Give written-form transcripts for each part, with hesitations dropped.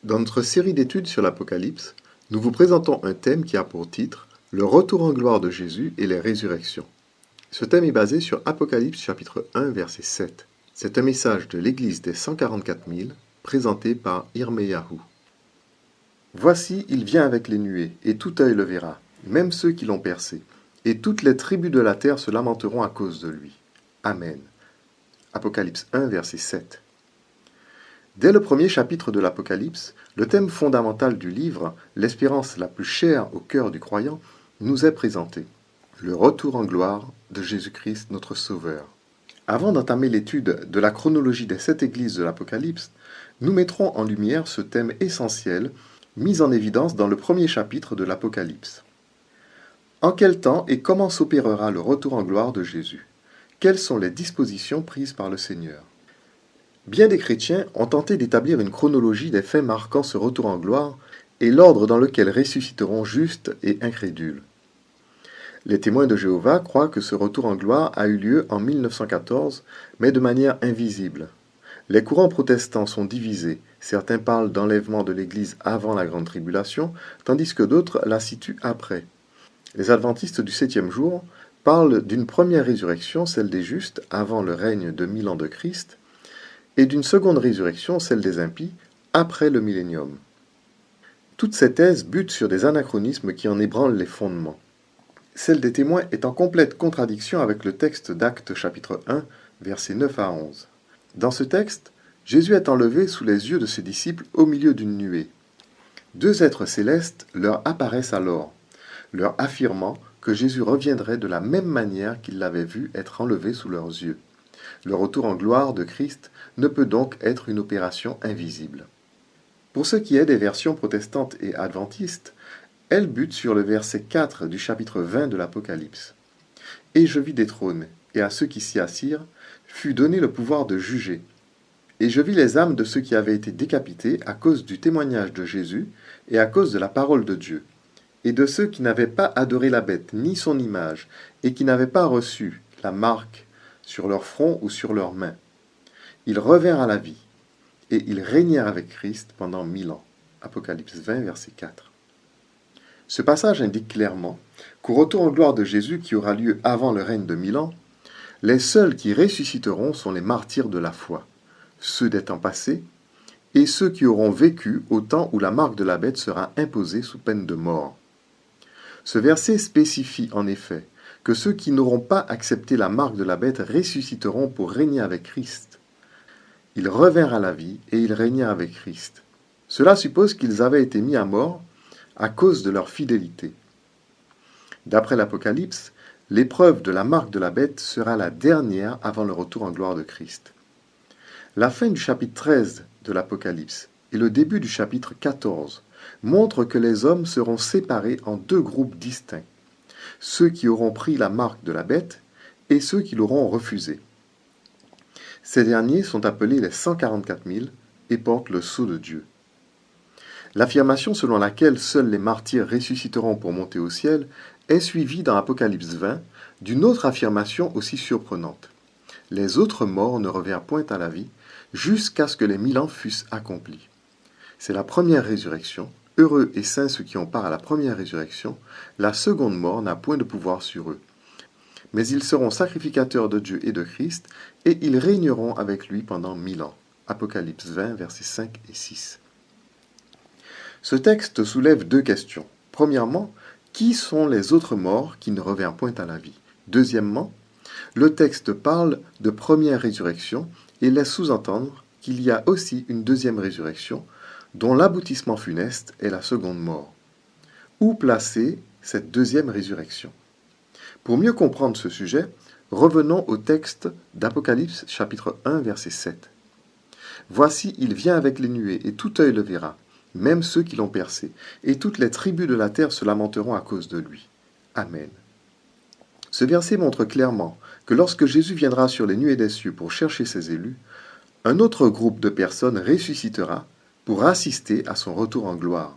Dans notre série d'études sur l'Apocalypse, nous vous présentons un thème qui a pour titre « Le retour en gloire de Jésus et les résurrections ». Ce thème est basé sur Apocalypse chapitre 1 verset 7. C'est un message de l'Église des 144 000 présenté par Irmeyahu. Voici, il vient avec les nuées, et tout œil le verra, même ceux qui l'ont percé, et toutes les tribus de la terre se lamenteront à cause de lui. Amen. Apocalypse 1 verset 7. Dès le premier chapitre de l'Apocalypse, le thème fondamental du livre, l'espérance la plus chère au cœur du croyant, nous est présenté. Le retour en gloire de Jésus-Christ notre Sauveur. Avant d'entamer l'étude de la chronologie des 7 églises de l'Apocalypse, nous mettrons en lumière ce thème essentiel mis en évidence dans le premier chapitre de l'Apocalypse. En quel temps et comment s'opérera le retour en gloire de Jésus? Quelles sont les dispositions prises par le Seigneur? Bien des chrétiens ont tenté d'établir une chronologie des faits marquant ce retour en gloire et l'ordre dans lequel ressusciteront justes et incrédules. Les témoins de Jéhovah croient que ce retour en gloire a eu lieu en 1914, mais de manière invisible. Les courants protestants sont divisés. Certains parlent d'enlèvement de l'Église avant la Grande Tribulation, tandis que d'autres la situent après. Les adventistes du 7e jour parlent d'une première résurrection, celle des justes, avant le règne de 1000 ans de Christ, et d'une seconde résurrection, celle des impies, après le millénium. Toutes ces thèses butent sur des anachronismes qui en ébranlent les fondements. Celle des témoins est en complète contradiction avec le texte d'Actes chapitre 1, versets 9 à 11. Dans ce texte, Jésus est enlevé sous les yeux de ses disciples au milieu d'une nuée. Deux êtres célestes leur apparaissent alors, leur affirmant que Jésus reviendrait de la même manière qu'ils l'avaient vu être enlevé sous leurs yeux. Le retour en gloire de Christ ne peut donc être une opération invisible. Pour ce qui est des versions protestantes et adventistes, elles butent sur le verset 4 du chapitre 20 de l'Apocalypse. « Et je vis des trônes, et à ceux qui s'y assirent fut donné le pouvoir de juger. Et je vis les âmes de ceux qui avaient été décapités à cause du témoignage de Jésus et à cause de la parole de Dieu, et de ceux qui n'avaient pas adoré la bête ni son image, et qui n'avaient pas reçu la marque sur leur front ou sur leurs mains. Ils revinrent à la vie, et ils régnèrent avec Christ pendant 1000 ans. » Apocalypse 20, verset 4. Ce passage indique clairement qu'au retour en gloire de Jésus qui aura lieu avant le règne de 1000 ans, les seuls qui ressusciteront sont les martyrs de la foi, ceux des temps passés, et ceux qui auront vécu au temps où la marque de la bête sera imposée sous peine de mort. Ce verset spécifie en effet que ceux qui n'auront pas accepté la marque de la bête ressusciteront pour régner avec Christ. Ils revinrent à la vie et ils régnèrent avec Christ. Cela suppose qu'ils avaient été mis à mort à cause de leur fidélité. D'après l'Apocalypse, l'épreuve de la marque de la bête sera la dernière avant le retour en gloire de Christ. La fin du chapitre 13 de l'Apocalypse et le début du chapitre 14 montrent que les hommes seront séparés en deux groupes distincts, ceux qui auront pris la marque de la bête et ceux qui l'auront refusée. Ces derniers sont appelés les 144 000 et portent le sceau de Dieu. L'affirmation selon laquelle seuls les martyrs ressusciteront pour monter au ciel est suivie dans Apocalypse 20 d'une autre affirmation aussi surprenante. Les autres morts ne revinrent point à la vie jusqu'à ce que les 1000 ans fussent accomplis. C'est la première résurrection. Heureux et saints ceux qui ont part à la première résurrection. La seconde mort n'a point de pouvoir sur eux. Mais ils seront sacrificateurs de Dieu et de Christ, et ils régneront avec lui pendant 1000 ans. Apocalypse 20, versets 5 et 6. Ce texte soulève deux questions. Premièrement, qui sont les autres morts qui ne revinrent point à la vie? Deuxièmement, le texte parle de première résurrection et laisse sous-entendre qu'il y a aussi une deuxième résurrection, dont l'aboutissement funeste est la seconde mort. Où placer cette deuxième résurrection? Pour mieux comprendre ce sujet, revenons au texte d'Apocalypse chapitre 1 verset 7. « Voici, il vient avec les nuées, et tout œil le verra, même ceux qui l'ont percé, et toutes les tribus de la terre se lamenteront à cause de lui. Amen. » Ce verset montre clairement que lorsque Jésus viendra sur les nuées des cieux pour chercher ses élus, un autre groupe de personnes ressuscitera pour assister à son retour en gloire.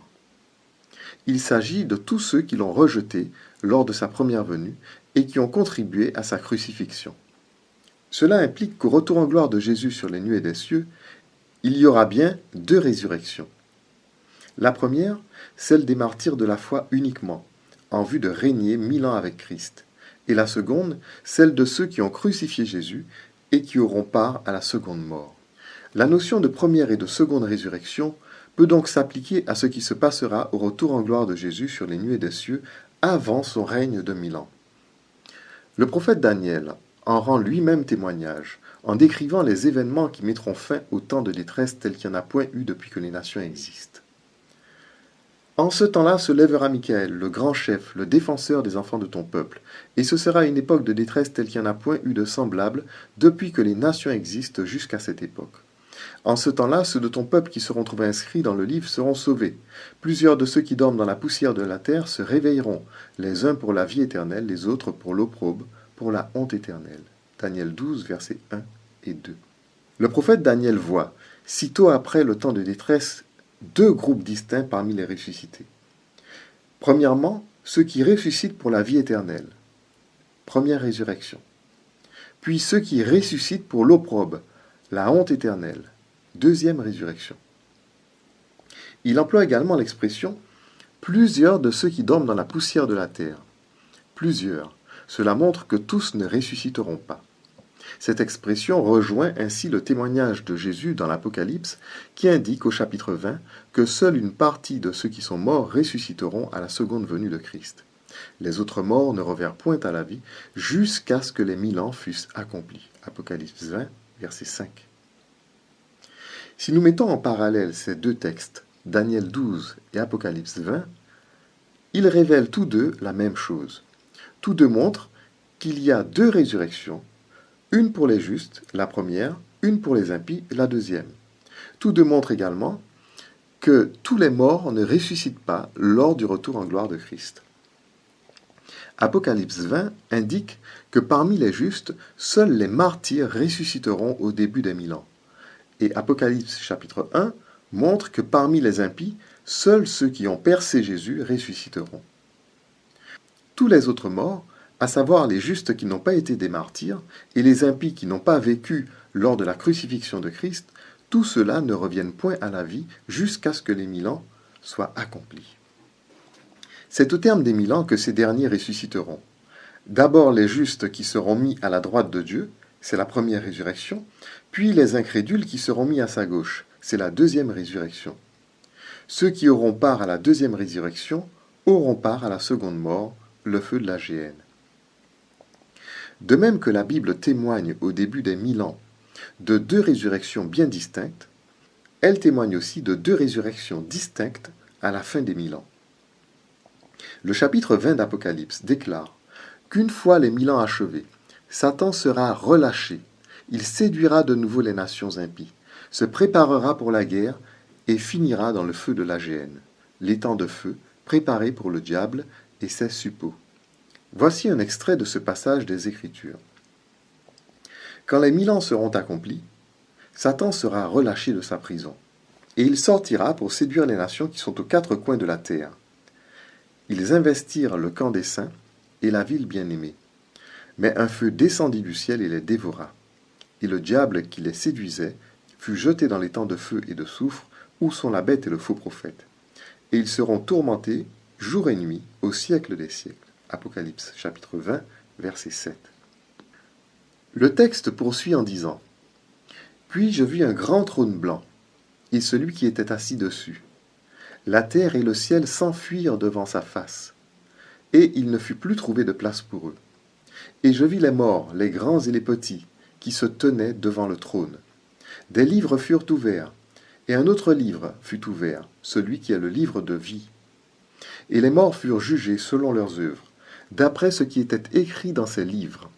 Il s'agit de tous ceux qui l'ont rejeté lors de sa première venue et qui ont contribué à sa crucifixion. Cela implique qu'au retour en gloire de Jésus sur les nuées des cieux, il y aura bien deux résurrections. La première, celle des martyrs de la foi uniquement, en vue de régner 1000 ans avec Christ. Et la seconde, celle de ceux qui ont crucifié Jésus et qui auront part à la seconde mort. La notion de première et de seconde résurrection peut donc s'appliquer à ce qui se passera au retour en gloire de Jésus sur les nuées des cieux avant son règne de 1000 ans. Le prophète Daniel en rend lui-même témoignage en décrivant les événements qui mettront fin au temps de détresse tel qu'il n'y en a point eu depuis que les nations existent. En ce temps-là se lèvera Michael, le grand chef, le défenseur des enfants de ton peuple, et ce sera une époque de détresse telle qu'il n'y en a point eu de semblable depuis que les nations existent jusqu'à cette époque. En ce temps-là, ceux de ton peuple qui seront trouvés inscrits dans le livre seront sauvés. Plusieurs de ceux qui dorment dans la poussière de la terre se réveilleront, les uns pour la vie éternelle, les autres pour l'opprobre, pour la honte éternelle. Daniel 12, versets 1 et 2. Le prophète Daniel voit, sitôt après le temps de détresse, deux groupes distincts parmi les ressuscités. Premièrement, ceux qui ressuscitent pour la vie éternelle. Première résurrection. Puis ceux qui ressuscitent pour l'opprobre, la honte éternelle. Deuxième résurrection. Il emploie également l'expression « plusieurs de ceux qui dorment dans la poussière de la terre ». Plusieurs. Cela montre que tous ne ressusciteront pas. Cette expression rejoint ainsi le témoignage de Jésus dans l'Apocalypse qui indique au chapitre 20 que seule une partie de ceux qui sont morts ressusciteront à la seconde venue de Christ. Les autres morts ne revinrent point à la vie jusqu'à ce que les 1000 ans fussent accomplis. Apocalypse 20, verset 5. Si nous mettons en parallèle ces deux textes, Daniel 12 et Apocalypse 20, ils révèlent tous deux la même chose. Tous deux montrent qu'il y a deux résurrections, une pour les justes, la première, une pour les impies, la deuxième. Tous deux montrent également que tous les morts ne ressuscitent pas lors du retour en gloire de Christ. Apocalypse 20 indique que parmi les justes, seuls les martyrs ressusciteront au début des 1000 ans. Et Apocalypse chapitre 1 montre que parmi les impies, seuls ceux qui ont percé Jésus ressusciteront. Tous les autres morts, à savoir les justes qui n'ont pas été des martyrs et les impies qui n'ont pas vécu lors de la crucifixion de Christ, tous ceux-là ne reviennent point à la vie jusqu'à ce que les 1000 ans soient accomplis. C'est au terme des 1000 ans que ces derniers ressusciteront. D'abord les justes qui seront mis à la droite de Dieu, c'est la première résurrection, puis les incrédules qui seront mis à sa gauche, c'est la deuxième résurrection. Ceux qui auront part à la deuxième résurrection auront part à la seconde mort, le feu de la géhenne. De même que la Bible témoigne au début des 1000 ans de deux résurrections bien distinctes, elle témoigne aussi de deux résurrections distinctes à la fin des 1000 ans. Le chapitre 20 d'Apocalypse déclare qu'une fois les 1000 ans achevés, Satan sera relâché, il séduira de nouveau les nations impies, se préparera pour la guerre et finira dans le feu de la géhenne, l'étang de feu préparé pour le diable et ses suppôts. Voici un extrait de ce passage des Écritures. Quand les 1000 ans seront accomplis, Satan sera relâché de sa prison, et il sortira pour séduire les nations qui sont aux quatre coins de la terre. Ils investirent le camp des saints et la ville bien-aimée. Mais un feu descendit du ciel et les dévora. Et le diable qui les séduisait fut jeté dans les temps de feu et de soufre, où sont la bête et le faux prophète. Et ils seront tourmentés jour et nuit au siècle des siècles. Apocalypse chapitre 20, verset 7. Le texte poursuit en disant « Puis je vis un grand trône blanc, et celui qui était assis dessus. La terre et le ciel s'enfuirent devant sa face, et il ne fut plus trouvé de place pour eux. Et je vis les morts, les grands et les petits, qui se tenaient devant le trône. Des livres furent ouverts, et un autre livre fut ouvert, celui qui est le livre de vie. Et les morts furent jugés selon leurs œuvres, d'après ce qui était écrit dans ces livres.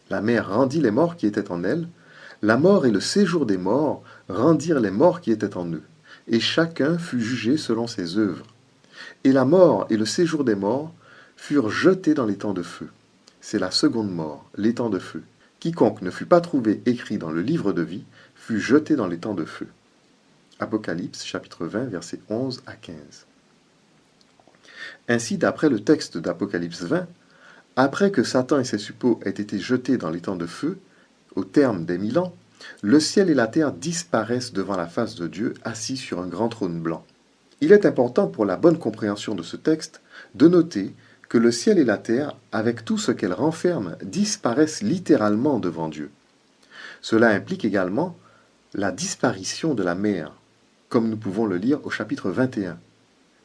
La mer rendit les morts qui étaient en elle, la mort et le séjour des morts rendirent les morts qui étaient en eux, et chacun fut jugé selon ses œuvres. Et la mort et le séjour des morts furent jetés dans l'étang de feu. C'est la seconde mort, l'étang de feu. Quiconque ne fut pas trouvé écrit dans le livre de vie fut jeté dans l'étang de feu. Apocalypse chapitre 20, versets 11 à 15. Ainsi, d'après le texte d'Apocalypse 20, après que Satan et ses suppôts aient été jetés dans l'étang de feu, au terme des 1000 ans, le ciel et la terre disparaissent devant la face de Dieu assis sur un grand trône blanc. Il est important pour la bonne compréhension de ce texte de noter que le ciel et la terre, avec tout ce qu'elles renferment, disparaissent littéralement devant Dieu. Cela implique également la disparition de la mer, comme nous pouvons le lire au chapitre 21.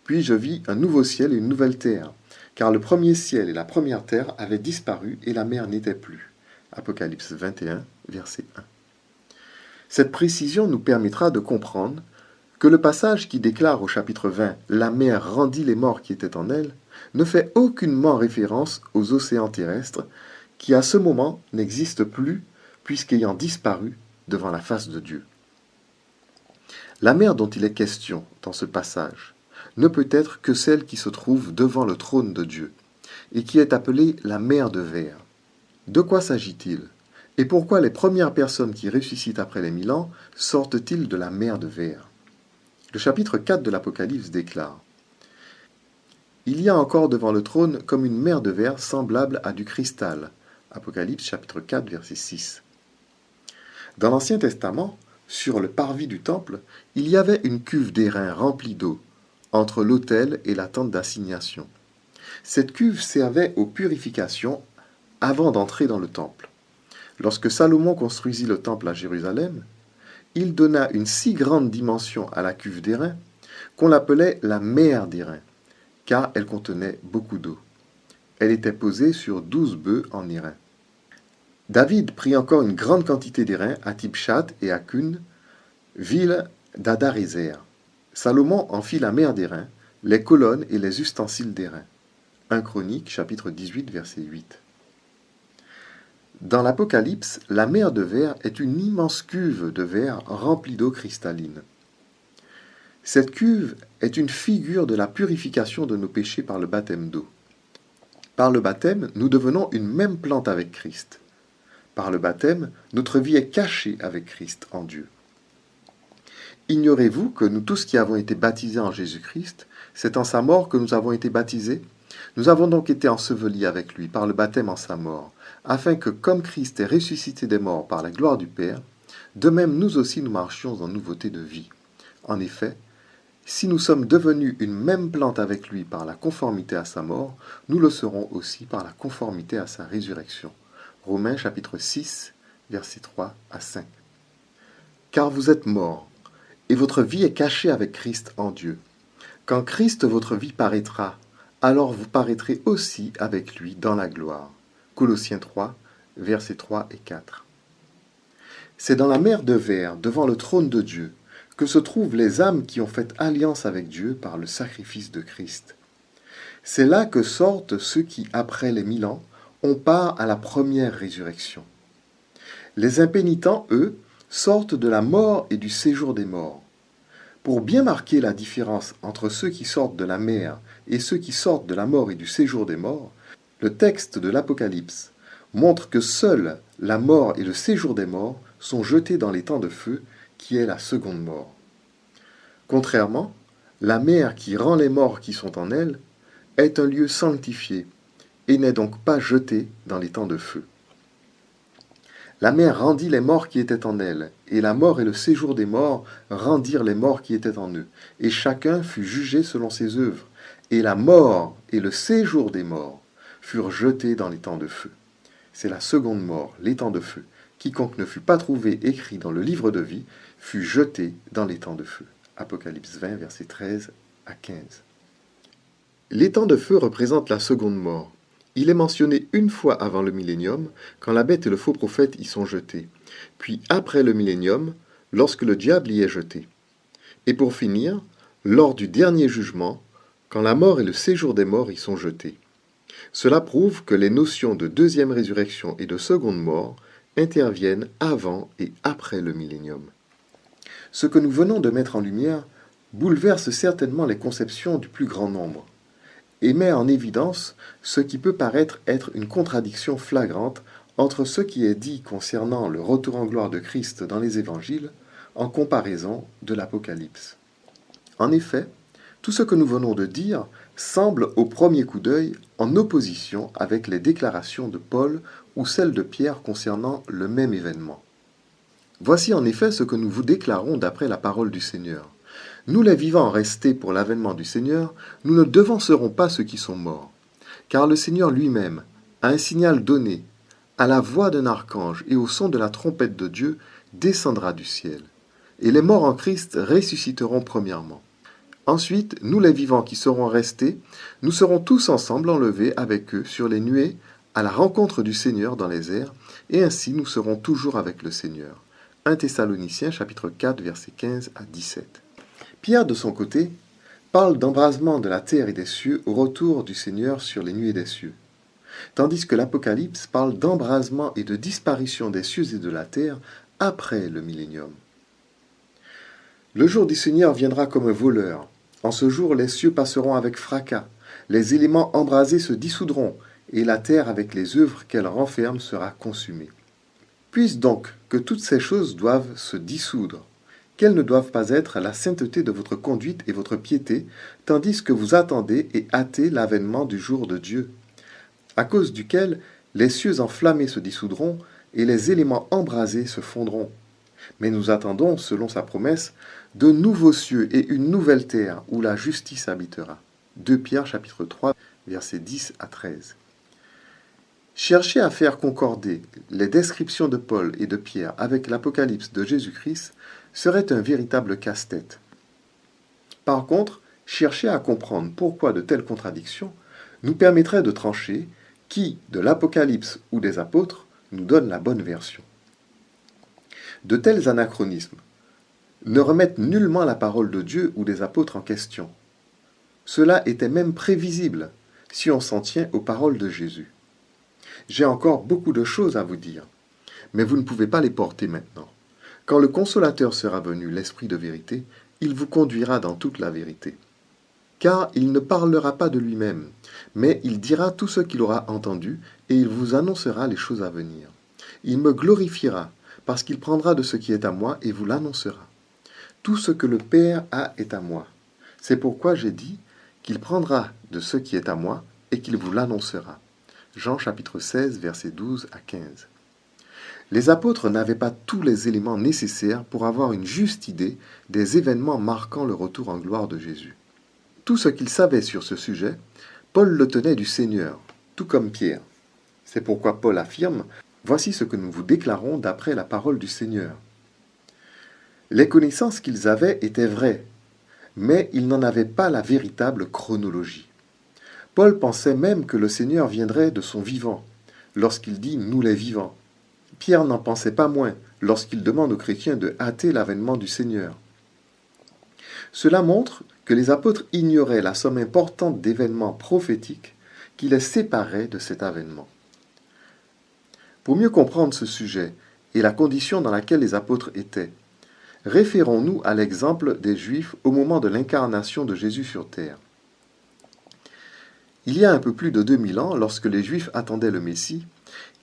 Puis je vis un nouveau ciel et une nouvelle terre, car le premier ciel et la première terre avaient disparu et la mer n'était plus. Apocalypse 21, verset 1. Cette précision nous permettra de comprendre que le passage qui déclare au chapitre 20 « La mer rendit les morts qui étaient en elle » ne fait aucunement référence aux océans terrestres qui à ce moment n'existent plus puisqu'ayant disparu devant la face de Dieu. La mer dont il est question dans ce passage ne peut être que celle qui se trouve devant le trône de Dieu et qui est appelée la mer de verre. De quoi s'agit-il? Et pourquoi les premières personnes qui ressuscitent après les 1000 ans sortent-ils de la mer de verre? Le chapitre 4 de l'Apocalypse déclare « Il y a encore devant le trône comme une mer de verre semblable à du cristal. » Apocalypse chapitre 4 verset 6. Dans l'Ancien Testament, sur le parvis du temple, il y avait une cuve d'airain remplie d'eau, entre l'autel et la tente d'assignation. Cette cuve servait aux purifications avant d'entrer dans le temple. Lorsque Salomon construisit le temple à Jérusalem, il donna une si grande dimension à la cuve d'airain qu'on l'appelait la mer d'airain, car elle contenait beaucoup d'eau. Elle était posée sur 12 bœufs en airain. David prit encore une grande quantité d'airain à Tibchat et à Cun, ville d'Adarézer. Salomon en fit la mer d'airain, les colonnes et les ustensiles d'airain. 1 Chroniques, chapitre 18, verset 8. Dans l'Apocalypse, la mer de verre est une immense cuve de verre remplie d'eau cristalline. Cette cuve est une figure de la purification de nos péchés par le baptême d'eau. Par le baptême, nous devenons une même plante avec Christ. Par le baptême, notre vie est cachée avec Christ en Dieu. Ignorez-vous que nous tous qui avons été baptisés en Jésus-Christ, c'est en sa mort que nous avons été baptisés? Nous avons donc été ensevelis avec lui par le baptême en sa mort, afin que, comme Christ est ressuscité des morts par la gloire du Père, de même nous aussi nous marchions en nouveauté de vie. En effet, si nous sommes devenus une même plante avec lui par la conformité à sa mort, nous le serons aussi par la conformité à sa résurrection. Romains chapitre 6, versets 3 à 5. Car vous êtes morts, et votre vie est cachée avec Christ en Dieu. Quand Christ votre vie paraîtra, alors vous paraîtrez aussi avec lui dans la gloire. Colossiens 3, versets 3 et 4. C'est dans la mer de verre, devant le trône de Dieu, que se trouvent les âmes qui ont fait alliance avec Dieu par le sacrifice de Christ. C'est là que sortent ceux qui, après les 1000 ans, ont part à la première résurrection. Les impénitents, eux, sortent de la mort et du séjour des morts. Pour bien marquer la différence entre ceux qui sortent de la mer et ceux qui sortent de la mort et du séjour des morts, le texte de l'Apocalypse montre que seuls la mort et le séjour des morts sont jetés dans les temps de feu, qui est la seconde mort. Contrairement, la mer qui rend les morts qui sont en elle est un lieu sanctifié et n'est donc pas jetée dans les temps de feu. La mer rendit les morts qui étaient en elle, et la mort et le séjour des morts rendirent les morts qui étaient en eux, et chacun fut jugé selon ses œuvres, et la mort et le séjour des morts furent jetés dans les temps de feu. C'est la seconde mort, les temps de feu. Quiconque ne fut pas trouvé écrit dans le livre de vie fut jeté dans les temps de feu. Apocalypse 20, versets 13 à 15. Les temps de feu représentent la seconde mort. Il est mentionné une fois avant le millénium, quand la bête et le faux prophète y sont jetés, puis après le millénium, lorsque le diable y est jeté. Et pour finir, lors du dernier jugement, quand la mort et le séjour des morts y sont jetés. Cela prouve que les notions de deuxième résurrection et de seconde mort interviennent avant et après le millénium. Ce que nous venons de mettre en lumière bouleverse certainement les conceptions du plus grand nombre et met en évidence ce qui peut paraître être une contradiction flagrante entre ce qui est dit concernant le retour en gloire de Christ dans les évangiles en comparaison de l'Apocalypse. En effet, tout ce que nous venons de dire semble au premier coup d'œil en opposition avec les déclarations de Paul ou celles de Pierre concernant le même événement. Voici en effet ce que nous vous déclarons d'après la parole du Seigneur. Nous les vivants restés pour l'avènement du Seigneur, nous ne devancerons pas ceux qui sont morts. Car le Seigneur lui-même, à un signal donné, à la voix d'un archange et au son de la trompette de Dieu, descendra du ciel. Et les morts en Christ ressusciteront premièrement. Ensuite, nous les vivants qui serons restés, nous serons tous ensemble enlevés avec eux sur les nuées à la rencontre du Seigneur dans les airs, et ainsi nous serons toujours avec le Seigneur. 1 Thessaloniciens chapitre 4 versets 15 à 17. Pierre, de son côté, parle d'embrasement de la terre et des cieux au retour du Seigneur sur les nuées des cieux, tandis que l'Apocalypse parle d'embrasement et de disparition des cieux et de la terre après le millénium. Le jour du Seigneur viendra comme un voleur. En ce jour, les cieux passeront avec fracas, les éléments embrasés se dissoudront, et la terre avec les œuvres qu'elle renferme sera consumée. Puisse donc que toutes ces choses doivent se dissoudre, qu'elles ne doivent pas être la sainteté de votre conduite et votre piété, tandis que vous attendez et hâtez l'avènement du jour de Dieu, à cause duquel les cieux enflammés se dissoudront et les éléments embrasés se fondront. Mais nous attendons, selon sa promesse, de nouveaux cieux et une nouvelle terre où la justice habitera. 2 Pierre chapitre 3, versets 10 à 13. Chercher à faire concorder les descriptions de Paul et de Pierre avec l'Apocalypse de Jésus-Christ serait un véritable casse-tête. Par contre, chercher à comprendre pourquoi de telles contradictions nous permettrait de trancher qui, de l'Apocalypse ou des apôtres, nous donne la bonne version. De tels anachronismes ne remettent nullement la parole de Dieu ou des apôtres en question. Cela était même prévisible si on s'en tient aux paroles de Jésus. J'ai encore beaucoup de choses à vous dire, mais vous ne pouvez pas les porter maintenant. Quand le Consolateur sera venu, l'Esprit de vérité, il vous conduira dans toute la vérité. Car il ne parlera pas de lui-même, mais il dira tout ce qu'il aura entendu, et il vous annoncera les choses à venir. Il me glorifiera, parce qu'il prendra de ce qui est à moi et vous l'annoncera. Tout ce que le Père a est à moi. C'est pourquoi j'ai dit qu'il prendra de ce qui est à moi et qu'il vous l'annoncera. Jean chapitre 16, versets 12 à 15. Les apôtres n'avaient pas tous les éléments nécessaires pour avoir une juste idée des événements marquant le retour en gloire de Jésus. Tout ce qu'ils savaient sur ce sujet, Paul le tenait du Seigneur, tout comme Pierre. C'est pourquoi Paul affirme « Voici ce que nous vous déclarons d'après la parole du Seigneur ». Les connaissances qu'ils avaient étaient vraies, mais ils n'en avaient pas la véritable chronologie. Paul pensait même que le Seigneur viendrait de son vivant, lorsqu'il dit « nous les vivants ». Pierre n'en pensait pas moins lorsqu'il demande aux chrétiens de hâter l'avènement du Seigneur. Cela montre que les apôtres ignoraient la somme importante d'événements prophétiques qui les séparaient de cet avènement. Pour mieux comprendre ce sujet et la condition dans laquelle les apôtres étaient, référons-nous à l'exemple des Juifs au moment de l'incarnation de Jésus sur terre. Il y a un peu plus de 2000 ans, lorsque les Juifs attendaient le Messie,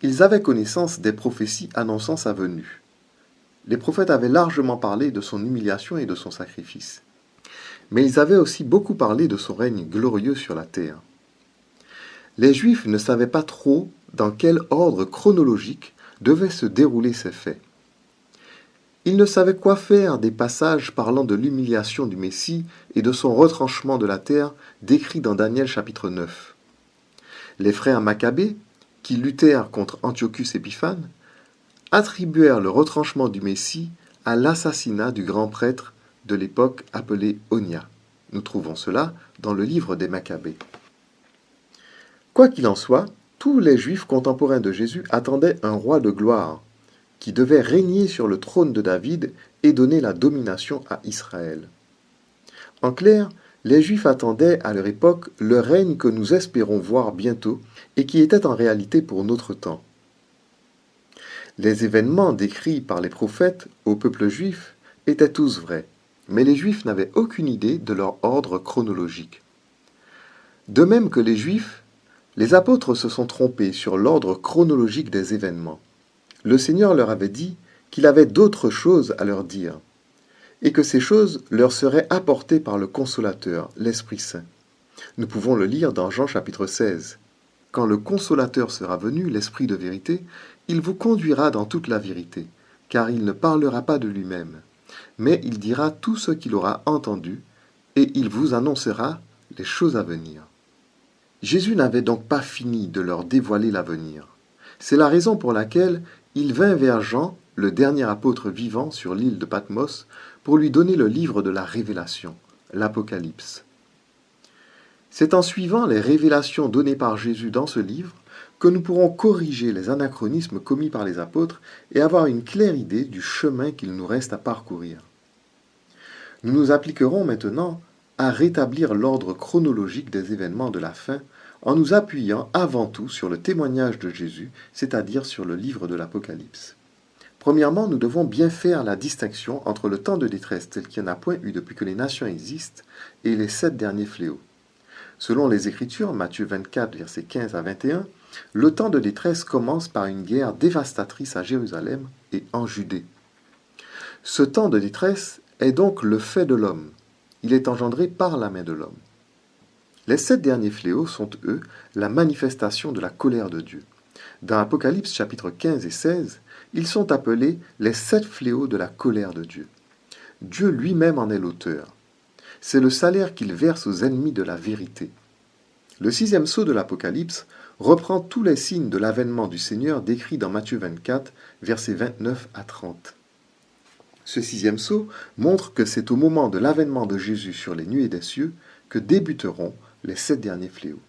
ils avaient connaissance des prophéties annonçant sa venue. Les prophètes avaient largement parlé de son humiliation et de son sacrifice. Mais ils avaient aussi beaucoup parlé de son règne glorieux sur la terre. Les Juifs ne savaient pas trop dans quel ordre chronologique devaient se dérouler ces faits. Ils ne savaient quoi faire des passages parlant de l'humiliation du Messie et de son retranchement de la terre décrits dans Daniel chapitre 9. Les frères Maccabées, qui luttèrent contre Antiochus Épiphane, attribuèrent le retranchement du Messie à l'assassinat du grand prêtre de l'époque appelé Onia. Nous trouvons cela dans le livre des Maccabées. Quoi qu'il en soit, tous les Juifs contemporains de Jésus attendaient un roi de gloire, qui devait régner sur le trône de David et donner la domination à Israël. En clair, les Juifs attendaient à leur époque le règne que nous espérons voir bientôt et qui était en réalité pour notre temps. Les événements décrits par les prophètes au peuple juif étaient tous vrais, mais les Juifs n'avaient aucune idée de leur ordre chronologique. De même que les Juifs, les apôtres se sont trompés sur l'ordre chronologique des événements. Le Seigneur leur avait dit qu'il avait d'autres choses à leur dire, et que ces choses leur seraient apportées par le Consolateur, l'Esprit Saint. Nous pouvons le lire dans Jean chapitre 16. Quand le Consolateur sera venu, l'Esprit de vérité, il vous conduira dans toute la vérité, car il ne parlera pas de lui-même, mais il dira tout ce qu'il aura entendu, et il vous annoncera les choses à venir. Jésus n'avait donc pas fini de leur dévoiler l'avenir. C'est la raison pour laquelle il vint vers Jean, le dernier apôtre vivant sur l'île de Patmos, pour lui donner le livre de la révélation, l'Apocalypse. C'est en suivant les révélations données par Jésus dans ce livre que nous pourrons corriger les anachronismes commis par les apôtres et avoir une claire idée du chemin qu'il nous reste à parcourir. Nous nous appliquerons maintenant à rétablir l'ordre chronologique des événements de la fin en nous appuyant avant tout sur le témoignage de Jésus, c'est-à-dire sur le livre de l'Apocalypse. Premièrement, nous devons bien faire la distinction entre le temps de détresse tel qu'il n'y en a point eu depuis que les nations existent et les 7 derniers fléaux. Selon les Écritures, Matthieu 24, versets 15 à 21, le temps de détresse commence par une guerre dévastatrice à Jérusalem et en Judée. Ce temps de détresse est donc le fait de l'homme. Il est engendré par la main de l'homme. Les 7 derniers fléaux sont, eux, la manifestation de la colère de Dieu. Dans Apocalypse chapitre 15 et 16, ils sont appelés les 7 fléaux de la colère de Dieu. Dieu lui-même en est l'auteur. C'est le salaire qu'il verse aux ennemis de la vérité. Le 6e sceau de l'Apocalypse reprend tous les signes de l'avènement du Seigneur décrits dans Matthieu 24, versets 29 à 30. Ce 6e sceau montre que c'est au moment de l'avènement de Jésus sur les nuées des cieux que débuteront les 7 derniers fléaux.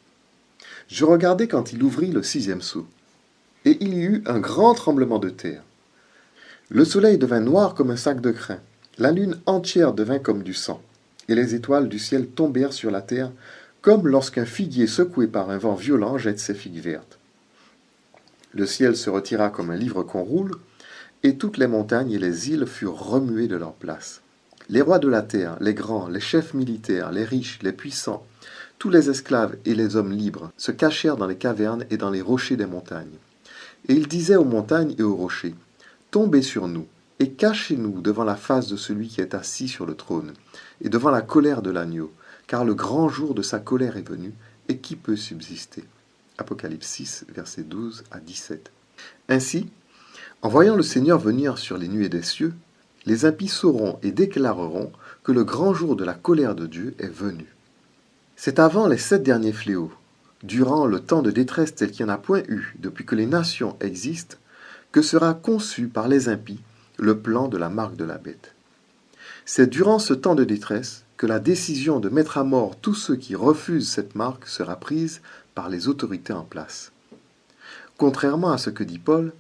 Je regardai quand il ouvrit le 6e sceau, et il y eut un grand tremblement de terre. Le soleil devint noir comme un sac de crin, la lune entière devint comme du sang, et les étoiles du ciel tombèrent sur la terre, comme lorsqu'un figuier secoué par un vent violent jette ses figues vertes. Le ciel se retira comme un livre qu'on roule, et toutes les montagnes et les îles furent remuées de leur place. Les rois de la terre, les grands, les chefs militaires, les riches, les puissants, tous les esclaves et les hommes libres se cachèrent dans les cavernes et dans les rochers des montagnes. Et ils disaient aux montagnes et aux rochers, « Tombez sur nous, et cachez-nous devant la face de celui qui est assis sur le trône, et devant la colère de l'agneau, car le grand jour de sa colère est venu, et qui peut subsister ?» Apocalypse 6, versets 12 à 17. Ainsi, en voyant le Seigneur venir sur les nuées des cieux, les impies sauront et déclareront que le grand jour de la colère de Dieu est venu. C'est avant les 7 derniers fléaux, durant le temps de détresse tel qu'il n'y en a point eu depuis que les nations existent, que sera conçu par les impies le plan de la marque de la bête. C'est durant ce temps de détresse que la décision de mettre à mort tous ceux qui refusent cette marque sera prise par les autorités en place. Contrairement à ce que dit Paul,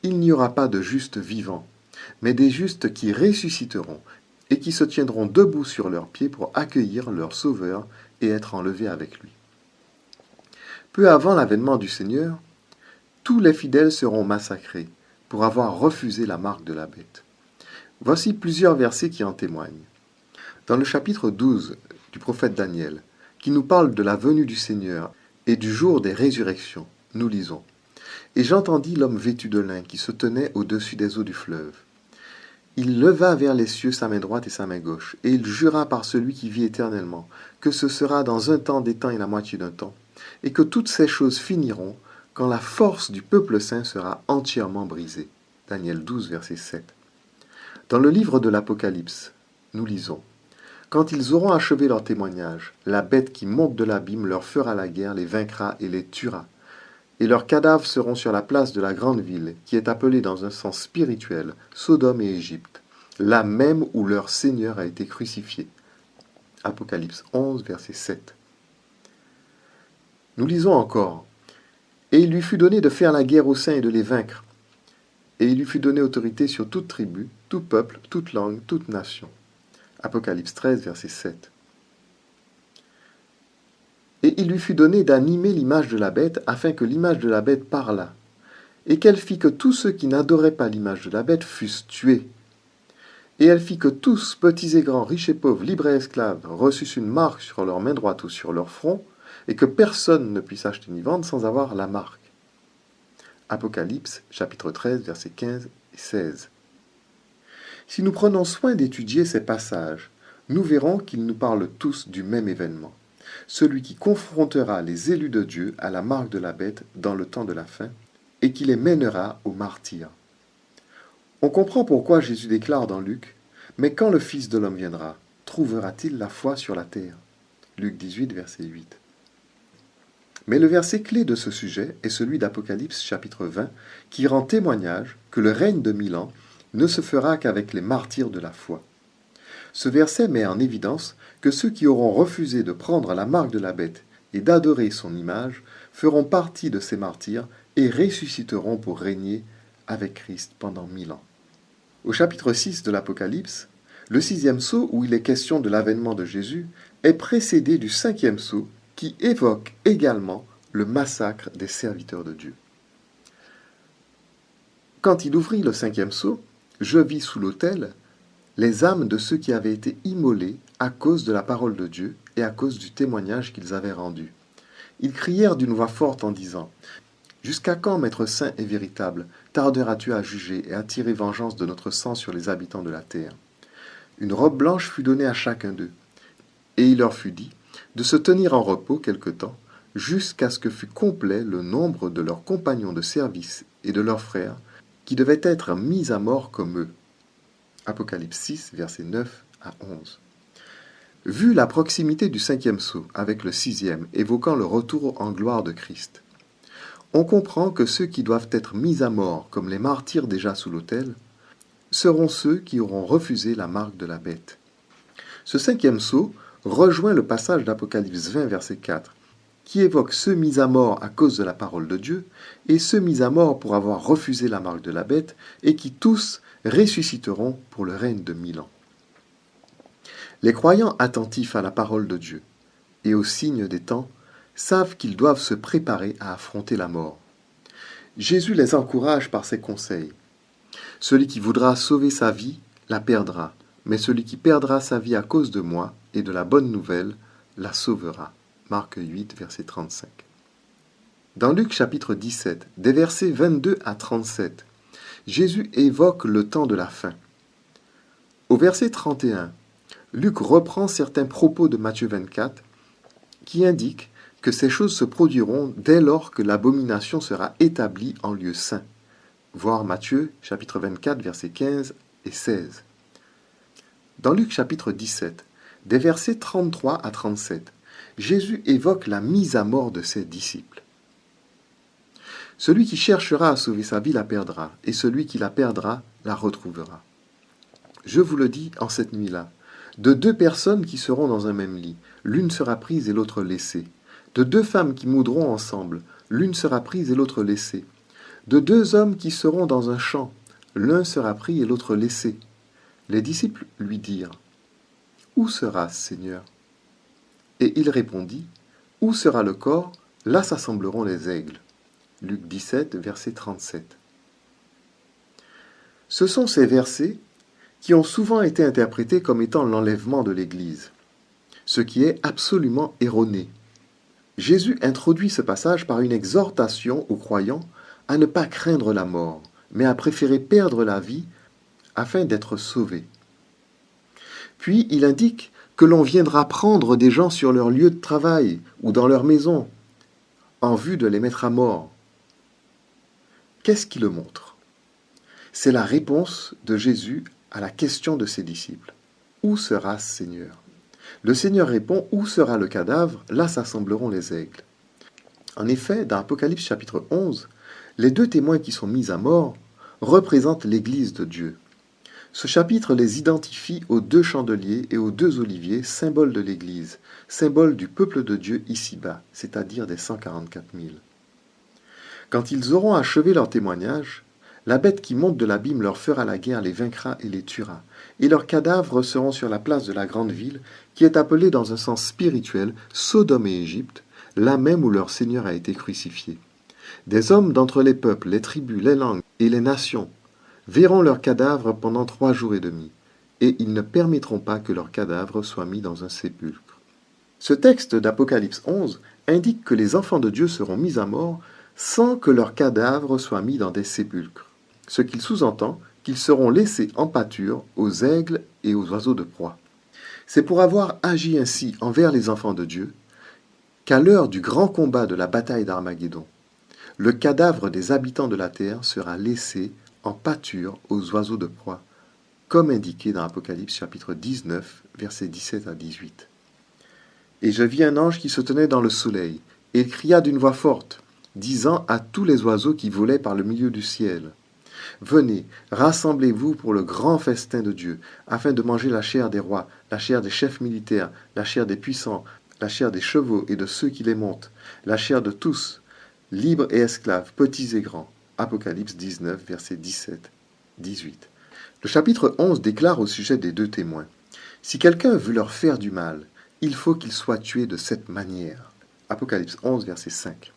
il n'y aura pas de justes vivants, mais des justes qui ressusciteront et qui se tiendront debout sur leurs pieds pour accueillir leur Sauveur et être enlevés avec lui. Peu avant l'avènement du Seigneur, tous les fidèles seront massacrés pour avoir refusé la marque de la bête. Voici plusieurs versets qui en témoignent. Dans le chapitre 12 du prophète Daniel, qui nous parle de la venue du Seigneur et du jour des résurrections, nous lisons « Et j'entendis l'homme vêtu de lin qui se tenait au-dessus des eaux du fleuve. Il leva vers les cieux sa main droite et sa main gauche, et il jura par celui qui vit éternellement, que ce sera dans un temps, des temps et la moitié d'un temps, et que toutes ces choses finiront quand la force du peuple saint sera entièrement brisée. » Daniel 12, verset 7. Dans le livre de l'Apocalypse, nous lisons « Quand ils auront achevé leur témoignage, la bête qui monte de l'abîme leur fera la guerre, les vaincra et les tuera. Et leurs cadavres seront sur la place de la grande ville, qui est appelée dans un sens spirituel Sodome et Égypte, là même où leur Seigneur a été crucifié. » Apocalypse 11, verset 7. Nous lisons encore « Et il lui fut donné de faire la guerre aux saints et de les vaincre. Et il lui fut donné autorité sur toute tribu, tout peuple, toute langue, toute nation. » Apocalypse 13, verset 7. Et il lui fut donné d'animer l'image de la bête, afin que l'image de la bête parlât, et qu'elle fit que tous ceux qui n'adoraient pas l'image de la bête fussent tués. Et elle fit que tous, petits et grands, riches et pauvres, libres et esclaves, reçussent une marque sur leur main droite ou sur leur front, et que personne ne puisse acheter ni vendre sans avoir la marque. Apocalypse, chapitre 13, versets 15 et 16. Si nous prenons soin d'étudier ces passages, nous verrons qu'ils nous parlent tous du même événement. Celui qui confrontera les élus de Dieu à la marque de la bête dans le temps de la fin, et qui les mènera au martyre. On comprend pourquoi Jésus déclare dans Luc « Mais quand le Fils de l'homme viendra, trouvera-t-il la foi sur la terre » Luc 18, verset 8. Mais le verset clé de ce sujet est celui d'Apocalypse chapitre 20, qui rend témoignage que le règne de 1000 ans ne se fera qu'avec les martyrs de la foi. Ce verset met en évidence que ceux qui auront refusé de prendre la marque de la bête et d'adorer son image feront partie de ces martyrs et ressusciteront pour régner avec Christ pendant 1000 ans. Au chapitre 6 de l'Apocalypse, le 6e sceau, où il est question de l'avènement de Jésus, est précédé du 5e sceau qui évoque également le massacre des serviteurs de Dieu. Quand il ouvrit le 5e sceau, je vis sous l'autel les âmes de ceux qui avaient été immolés à cause de la parole de Dieu et à cause du témoignage qu'ils avaient rendu. Ils crièrent d'une voix forte en disant « Jusqu'à quand, Maître saint et véritable, tarderas-tu à juger et à tirer vengeance de notre sang sur les habitants de la terre ?» Une robe blanche fut donnée à chacun d'eux, et il leur fut dit de se tenir en repos quelque temps, jusqu'à ce que fût complet le nombre de leurs compagnons de service et de leurs frères, qui devaient être mis à mort comme eux. Apocalypse 6, versets 9 à 11. Vu la proximité du 5e sceau avec le 6e, évoquant le retour en gloire de Christ, on comprend que ceux qui doivent être mis à mort, comme les martyrs déjà sous l'autel, seront ceux qui auront refusé la marque de la bête. Ce 5e sceau rejoint le passage d'Apocalypse 20, verset 4, qui évoque ceux mis à mort à cause de la parole de Dieu et ceux mis à mort pour avoir refusé la marque de la bête et qui tous ressusciteront pour le règne de 1000 ans. Les croyants attentifs à la parole de Dieu et aux signes des temps savent qu'ils doivent se préparer à affronter la mort. Jésus les encourage par ses conseils. Celui qui voudra sauver sa vie la perdra, mais celui qui perdra sa vie à cause de moi et de la bonne nouvelle la sauvera. Marc 8, verset 35. Dans Luc chapitre 17, des versets 22 à 37, Jésus évoque le temps de la fin. Au verset 31, Luc reprend certains propos de Matthieu 24 qui indiquent que ces choses se produiront dès lors que l'abomination sera établie en lieu saint. Voir Matthieu chapitre 24, versets 15 et 16. Dans Luc chapitre 17, des versets 33 à 37, Jésus évoque la mise à mort de ses disciples. Celui qui cherchera à sauver sa vie la perdra, et celui qui la perdra la retrouvera. Je vous le dis en cette nuit-là, de 2 personnes qui seront dans un même lit, l'une sera prise et l'autre laissée. De 2 femmes qui moudront ensemble, l'une sera prise et l'autre laissée. De 2 hommes qui seront dans un champ, l'un sera pris et l'autre laissé. Les disciples lui dirent « Où sera-ce, Seigneur ?» Et il répondit « Où sera le corps, là s'assembleront les aigles. » Luc 17, verset 37. Ce sont ces versets qui ont souvent été interprétés comme étant l'enlèvement de l'Église, ce qui est absolument erroné. Jésus introduit ce passage par une exhortation aux croyants à ne pas craindre la mort, mais à préférer perdre la vie afin d'être sauvés. Puis il indique que l'on viendra prendre des gens sur leur lieu de travail ou dans leur maison, en vue de les mettre à mort. Qu'est-ce qui le montre? C'est la réponse de Jésus à la question de ses disciples. Où sera ce Seigneur? Le Seigneur répond, où sera le cadavre? Là s'assembleront les aigles. En effet, dans Apocalypse chapitre 11, les 2 témoins qui sont mis à mort représentent l'Église de Dieu. Ce chapitre les identifie aux 2 chandeliers et aux 2 oliviers, symboles de l'Église, symbole du peuple de Dieu ici-bas, c'est-à-dire des 144 000. Quand ils auront achevé leur témoignage, la bête qui monte de l'abîme leur fera la guerre, les vaincra et les tuera, et leurs cadavres seront sur la place de la grande ville, qui est appelée dans un sens spirituel Sodome et Égypte, là même où leur Seigneur a été crucifié. Des hommes d'entre les peuples, les tribus, les langues et les nations verront leurs cadavres pendant 3 jours et demi, et ils ne permettront pas que leurs cadavres soient mis dans un sépulcre. Ce texte d'Apocalypse 11 indique que les enfants de Dieu seront mis à mort sans que leurs cadavres soient mis dans des sépulcres, ce qu'il sous-entend qu'ils seront laissés en pâture aux aigles et aux oiseaux de proie. C'est pour avoir agi ainsi envers les enfants de Dieu qu'à l'heure du grand combat de la bataille d'Armageddon, le cadavre des habitants de la terre sera laissé en pâture aux oiseaux de proie, comme indiqué dans Apocalypse chapitre 19, versets 17 à 18. Et je vis un ange qui se tenait dans le soleil, et il cria d'une voix forte, disant à tous les oiseaux qui volaient par le milieu du ciel, venez, rassemblez-vous pour le grand festin de Dieu, afin de manger la chair des rois, la chair des chefs militaires, la chair des puissants, la chair des chevaux et de ceux qui les montent, la chair de tous, libres et esclaves, petits et grands. Apocalypse 19, versets 17, 18. Le chapitre 11 déclare au sujet des deux témoins, « Si quelqu'un veut leur faire du mal, il faut qu'il soit tué de cette manière. » Apocalypse 11, verset 5.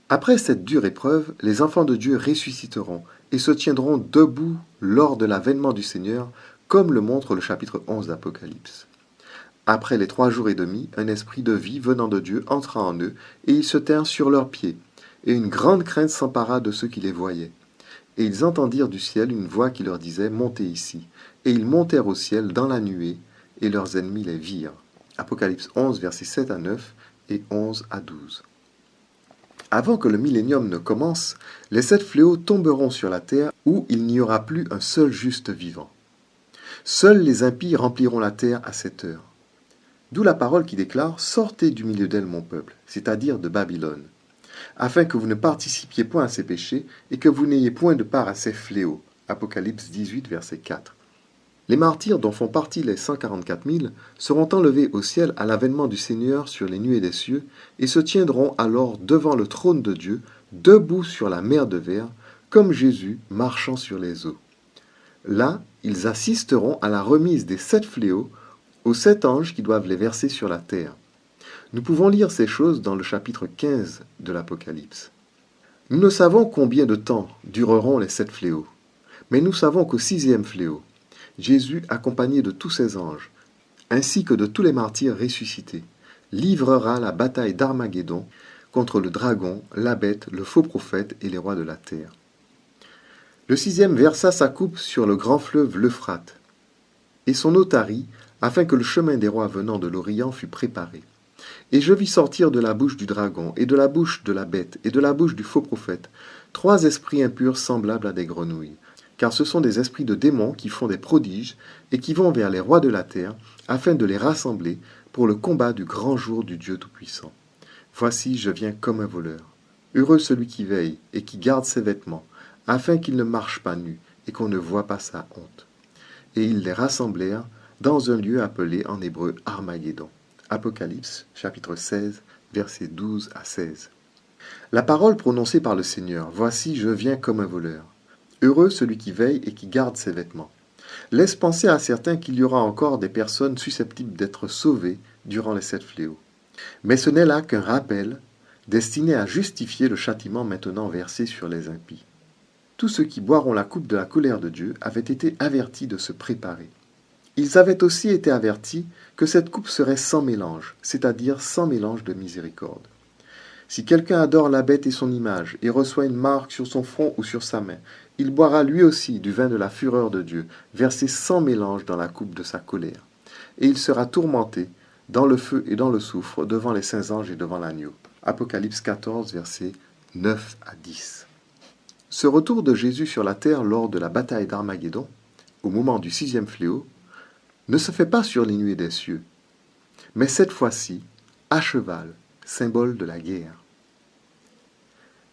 Après cette dure épreuve, les enfants de Dieu ressusciteront et se tiendront debout lors de l'avènement du Seigneur, comme le montre le chapitre 11 d'Apocalypse. Après les 3 jours et demi, un esprit de vie venant de Dieu entra en eux, et ils se tinrent sur leurs pieds, et une grande crainte s'empara de ceux qui les voyaient. Et ils entendirent du ciel une voix qui leur disait « Montez ici ». Et ils montèrent au ciel dans la nuée, et leurs ennemis les virent. Apocalypse 11, versets 7 à 9 et 11 à 12. Avant que le millénium ne commence, les 7 fléaux tomberont sur la terre où il n'y aura plus un seul juste vivant. Seuls les impies rempliront la terre à cette heure. D'où la parole qui déclare « Sortez du milieu d'elle, mon peuple », c'est-à-dire de Babylone, afin que vous ne participiez point à ses péchés et que vous n'ayez point de part à ses fléaux. Apocalypse 18, verset 4. Les martyrs dont font partie les 144 000 seront enlevés au ciel à l'avènement du Seigneur sur les nuées des cieux et se tiendront alors devant le trône de Dieu, debout sur la mer de verre, comme Jésus marchant sur les eaux. Là, ils assisteront à la remise des 7 fléaux aux 7 anges qui doivent les verser sur la terre. Nous pouvons lire ces choses dans le chapitre 15 de l'Apocalypse. Nous ne savons combien de temps dureront les 7 fléaux, mais nous savons qu'au 6e fléau, Jésus, accompagné de tous ses anges, ainsi que de tous les martyrs ressuscités, livrera la bataille d'Armageddon contre le dragon, la bête, le faux prophète et les rois de la terre. Le 6e versa sa coupe sur le grand fleuve l'Euphrate, et son eau tarit, afin que le chemin des rois venant de l'Orient fût préparé. Et je vis sortir de la bouche du dragon, et de la bouche de la bête, et de la bouche du faux prophète, 3 esprits impurs semblables à des grenouilles. Car ce sont des esprits de démons qui font des prodiges, et qui vont vers les rois de la terre, afin de les rassembler pour le combat du grand jour du Dieu Tout-Puissant. Voici, je viens comme un voleur. Heureux celui qui veille, et qui garde ses vêtements, afin qu'il ne marche pas nu, et qu'on ne voie pas sa honte. Et ils les rassemblèrent dans un lieu appelé en hébreu Armageddon. Apocalypse, chapitre 16, versets 12 à 16. La parole prononcée par le Seigneur, « Voici, je viens comme un voleur. Heureux celui qui veille et qui garde ses vêtements. » laisse penser à certains qu'il y aura encore des personnes susceptibles d'être sauvées durant les 7 fléaux. Mais ce n'est là qu'un rappel destiné à justifier le châtiment maintenant versé sur les impies. Tous ceux qui boiront la coupe de la colère de Dieu avaient été avertis de se préparer. Ils avaient aussi été avertis que cette coupe serait sans mélange, c'est-à-dire sans mélange de miséricorde. Si quelqu'un adore la bête et son image, et reçoit une marque sur son front ou sur sa main, il boira lui aussi du vin de la fureur de Dieu, versé sans mélange dans la coupe de sa colère. Et il sera tourmenté dans le feu et dans le soufre, devant les saints anges et devant l'agneau. Apocalypse 14, versets 9 à 10. Ce retour de Jésus sur la terre lors de la bataille d'Armageddon, au moment du 6e fléau, ne se fait pas sur les nuées des cieux, mais cette fois-ci, à cheval, symbole de la guerre.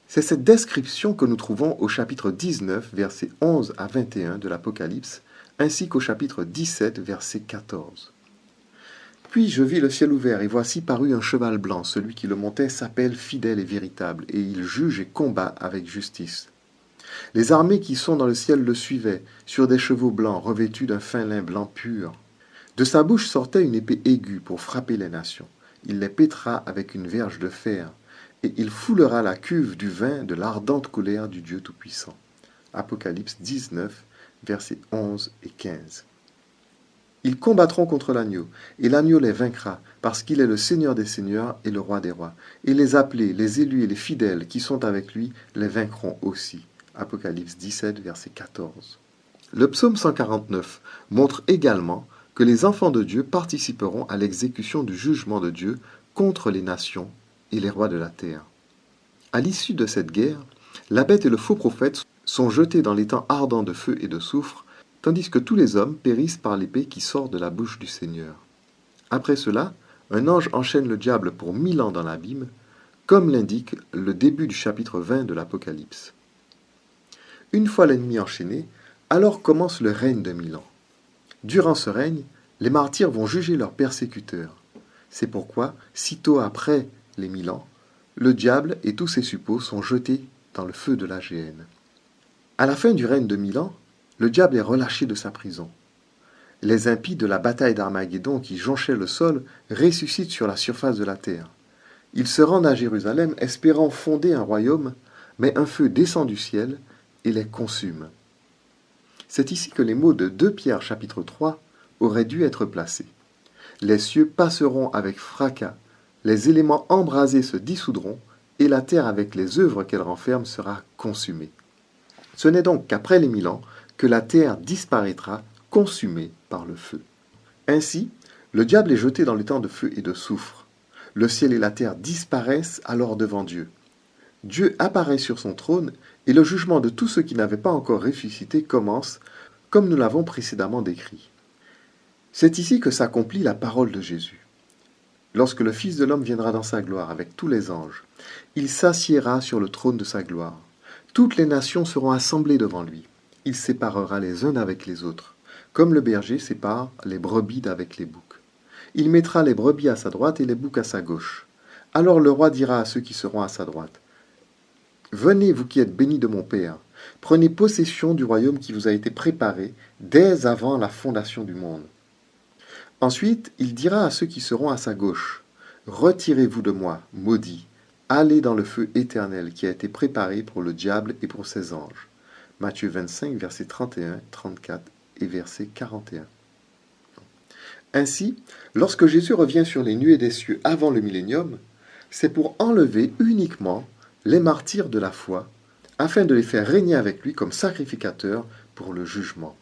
C'est cette description que nous trouvons au chapitre 19, versets 11 à 21 de l'Apocalypse, ainsi qu'au chapitre 17, verset 14. Puis je vis le ciel ouvert, et voici parut un cheval blanc. Celui qui le montait s'appelle fidèle et véritable, et il juge et combat avec justice. Les armées qui sont dans le ciel le suivaient, sur des chevaux blancs, revêtus d'un fin lin blanc pur. De sa bouche sortait une épée aiguë pour frapper les nations. Il les pétera avec une verge de fer, et il foulera la cuve du vin de l'ardente colère du Dieu Tout-Puissant. Apocalypse 19, versets 11 et 15. Ils combattront contre l'agneau, et l'agneau les vaincra, parce qu'il est le Seigneur des seigneurs et le Roi des rois. Et les appelés, les élus et les fidèles qui sont avec lui les vaincront aussi. Apocalypse 17, verset 14. Le psaume 149 montre également que les enfants de Dieu participeront à l'exécution du jugement de Dieu contre les nations et les rois de la terre. À l'issue de cette guerre, la bête et le faux prophète sont jetés dans l'étang ardent de feu et de soufre, tandis que tous les hommes périssent par l'épée qui sort de la bouche du Seigneur. Après cela, un ange enchaîne le diable pour 1000 ans dans l'abîme, comme l'indique le début du chapitre 20 de l'Apocalypse. Une fois l'ennemi enchaîné, alors commence le règne de 1000 ans. Durant ce règne, les martyrs vont juger leurs persécuteurs. C'est pourquoi, sitôt après les 1000 ans, le diable et tous ses suppôts sont jetés dans le feu de la géhenne. À la fin du règne de 1000 ans, le diable est relâché de sa prison. Les impies de la bataille d'Armageddon qui jonchaient le sol ressuscitent sur la surface de la terre. Ils se rendent à Jérusalem espérant fonder un royaume, mais un feu descend du ciel et les consume. C'est ici que les mots de 2 Pierre chapitre 3 auraient dû être placés. Les cieux passeront avec fracas, les éléments embrasés se dissoudront, et la terre avec les œuvres qu'elle renferme sera consumée. Ce n'est donc qu'après les 1000 ans que la terre disparaîtra, consumée par le feu. Ainsi, le diable est jeté dans les temps de feu et de soufre. Le ciel et la terre disparaissent alors devant Dieu. Dieu apparaît sur son trône et le jugement de tous ceux qui n'avaient pas encore ressuscité commence, comme nous l'avons précédemment décrit. C'est ici que s'accomplit la parole de Jésus. Lorsque le Fils de l'homme viendra dans sa gloire avec tous les anges, il s'assiera sur le trône de sa gloire. Toutes les nations seront assemblées devant lui. Il séparera les uns d'avec les autres, comme le berger sépare les brebis d'avec les boucs. Il mettra les brebis à sa droite et les boucs à sa gauche. Alors le roi dira à ceux qui seront à sa droite, « Venez, vous qui êtes bénis de mon Père, prenez possession du royaume qui vous a été préparé dès avant la fondation du monde. » Ensuite, il dira à ceux qui seront à sa gauche, « Retirez-vous de moi, maudits, allez dans le feu éternel qui a été préparé pour le diable et pour ses anges. » Matthieu 25, versets 31, 34 et verset 41. Ainsi, lorsque Jésus revient sur les nuées des cieux avant le millénium, c'est pour enlever uniquement les martyrs de la foi, afin de les faire régner avec lui comme sacrificateurs pour le jugement.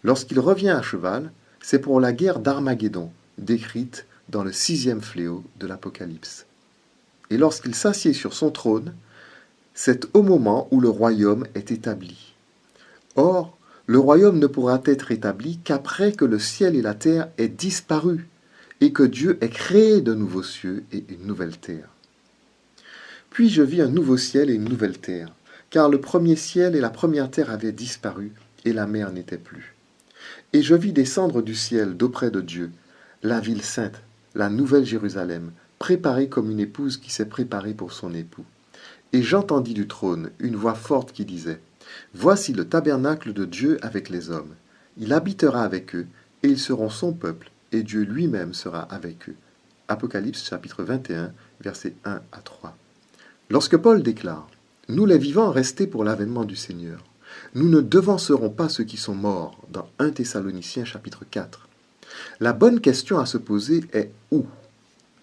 Lorsqu'il revient à cheval, c'est pour la guerre d'Armageddon, décrite dans le 6e fléau de l'Apocalypse. Et lorsqu'il s'assied sur son trône, c'est au moment où le royaume est établi. Or, le royaume ne pourra être établi qu'après que le ciel et la terre aient disparu et que Dieu ait créé de nouveaux cieux et une nouvelle terre. Puis je vis un nouveau ciel et une nouvelle terre, car le premier ciel et la première terre avaient disparu et la mer n'était plus. Et je vis descendre du ciel d'auprès de Dieu la ville sainte, la nouvelle Jérusalem, préparée comme une épouse qui s'est préparée pour son époux. Et j'entendis du trône une voix forte qui disait, « Voici le tabernacle de Dieu avec les hommes. Il habitera avec eux, et ils seront son peuple, et Dieu lui-même sera avec eux. » Apocalypse chapitre 21, versets 1 à 3. Lorsque Paul déclare, « Nous les vivants restés pour l'avènement du Seigneur, nous ne devancerons pas ceux qui sont morts » dans 1 Thessaloniciens chapitre 4. La bonne question à se poser est où ?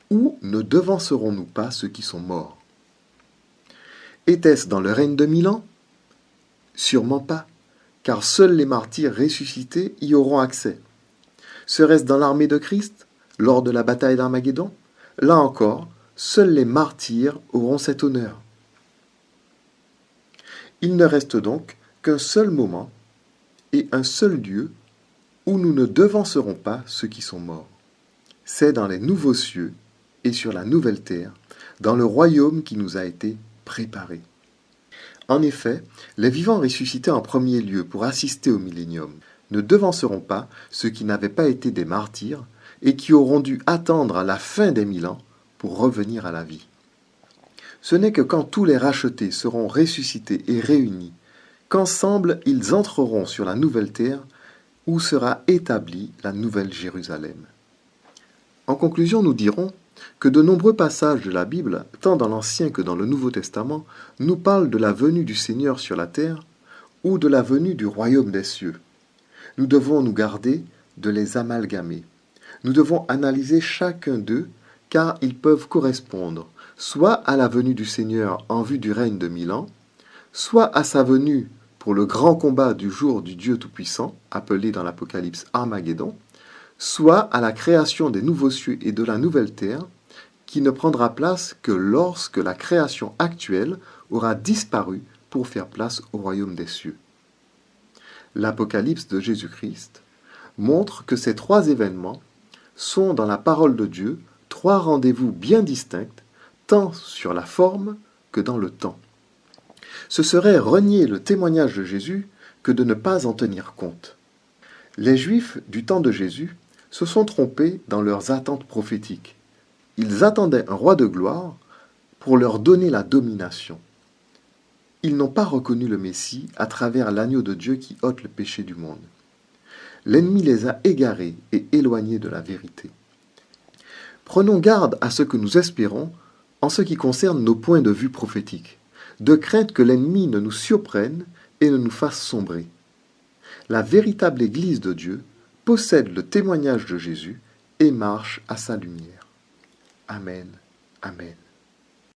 Où ne devancerons-nous pas ceux qui sont morts ? Était-ce dans le règne de 1000 ans ? Sûrement pas, car seuls les martyrs ressuscités y auront accès. Serait-ce dans l'armée de Christ, lors de la bataille d'Armageddon ? Là encore, seuls les martyrs auront cet honneur. Il ne reste donc qu'un seul moment et un seul lieu où nous ne devancerons pas ceux qui sont morts. C'est dans les nouveaux cieux et sur la nouvelle terre, dans le royaume qui nous a été préparé. En effet, les vivants ressuscités en premier lieu pour assister au millénium ne devanceront pas ceux qui n'avaient pas été des martyrs et qui auront dû attendre à la fin des 1000 ans pour revenir à la vie. Ce n'est que quand tous les rachetés seront ressuscités et réunis qu'ensemble ils entreront sur la nouvelle terre où sera établie la nouvelle Jérusalem. En conclusion, nous dirons que de nombreux passages de la Bible, tant dans l'Ancien que dans le Nouveau Testament, nous parlent de la venue du Seigneur sur la terre ou de la venue du royaume des cieux. Nous devons nous garder de les amalgamer. Nous devons analyser chacun d'eux car ils peuvent correspondre soit à la venue du Seigneur en vue du règne de 1000 ans, soit à sa venue pour le grand combat du jour du Dieu Tout-Puissant, appelé dans l'Apocalypse Armageddon, soit à la création des nouveaux cieux et de la nouvelle terre, qui ne prendra place que lorsque la création actuelle aura disparu pour faire place au royaume des cieux. L'Apocalypse de Jésus-Christ montre que ces trois événements sont dans la parole de Dieu trois rendez-vous bien distincts, tant sur la forme que dans le temps. Ce serait renier le témoignage de Jésus que de ne pas en tenir compte. Les Juifs du temps de Jésus se sont trompés dans leurs attentes prophétiques. Ils attendaient un roi de gloire pour leur donner la domination. Ils n'ont pas reconnu le Messie à travers l'agneau de Dieu qui ôte le péché du monde. L'ennemi les a égarés et éloignés de la vérité. Prenons garde à ce que nous espérons en ce qui concerne nos points de vue prophétiques, de crainte que l'ennemi ne nous surprenne et ne nous fasse sombrer. La véritable Église de Dieu possède le témoignage de Jésus et marche à sa lumière. Amen. Amen.